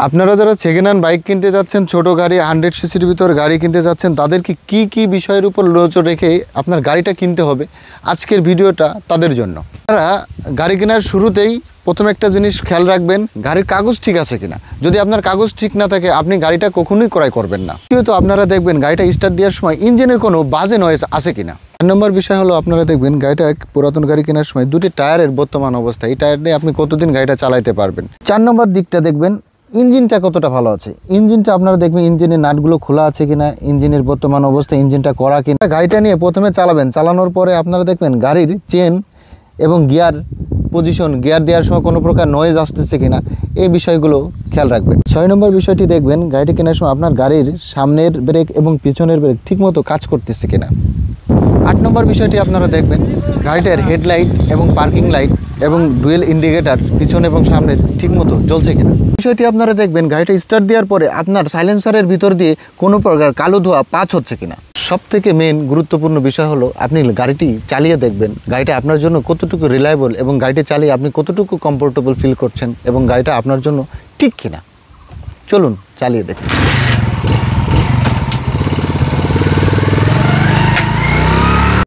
আপনারা যারা second hand bike কিনতে যাচ্ছেন, ছোট গাড়ি 100 সিসির ভিতর গাড়ি কিনতে যাচ্ছেন, তাদেরকে কি বিষয়ের উপর নজর রেখে আপনার গাড়িটা কিনতে হবে, আজকের ভিডিওটা তাদের জন্য। আপনারা গাড়ি কেনার শুরুতেই প্রথম একটা জিনিস খেয়াল রাখবেন, গাড়ির কাগজ ঠিক আছে কিনা। যদি আপনার কাগজ ঠিক না থাকে আপনি গাড়িটা কখনোই ক্রয় করবেন না। দ্বিতীয়ত আপনারা দেখবেন গাড়িটা স্টার্ট দেওয়ার সময় ইঞ্জিনের কোনো বাজে নয়েজ আছে কিনা। 4 নম্বর বিষয় হলো আপনারা দেখবেন গাড়িটা পুরাতন গাড়ি কেনার সময় দুটি টায়ারের বর্তমান অবস্থা, এই টায়ার দিয়ে আপনি কতদিন গাড়িটা চালাতে পারবেন। 4 নম্বর দিকটা দেখবেন ইঞ্জিনটা কতটা ভালো আছে। ইঞ্জিনটা আপনারা দেখবেন ইঞ্জিনের নাটগুলো খোলা আছে কিনা, ইঞ্জিনের বর্তমান অবস্থা, ইঞ্জিনটা করা কিনা। গাড়িটা নিয়ে প্রথমে চালাবেন, চালানোর পরে আপনারা দেখবেন গাড়ির চেন এবং গিয়ার পজিশন, গিয়ার দেওয়ার সময় কোনো প্রকার নয়েজ আসতেছে কিনা, এই বিষয়গুলো খেয়াল রাখবেন। 6 নম্বর বিষয়টি দেখবেন গাড়িটি কেনার সময় আপনার গাড়ির সামনের ব্রেক এবং পিছনের ব্রেক ঠিকমতো কাজ করতেছে কিনা। 8 নম্বর বিষয়টি আপনারা দেখবেন গাড়িটার হেডলাইট এবং পার্কিং লাইট এবং ডুয়েল ইন্ডিকেটার পিছন এবং সামনের ঠিকমতো জ্বলছে কিনা। বিষয়টি আপনারা দেখবেন গাড়িটা স্টার্ট দেওয়ার পরে আপনার সাইলেন্সারের ভিতর দিয়ে কোনো প্রকার কালো ধোঁয়া পাস হচ্ছে কিনা। সবথেকে মেন গুরুত্বপূর্ণ বিষয় হলো আপনি গাড়িটি চালিয়ে দেখবেন গাড়িটা আপনার জন্য কতটুকু রিলায়েবল এবং গাড়িটি চালিয়ে আপনি কতটুকু কমফোর্টেবল ফিল করছেন এবং গাড়িটা আপনার জন্য ঠিক কিনা। চলুন চালিয়ে দেখুন।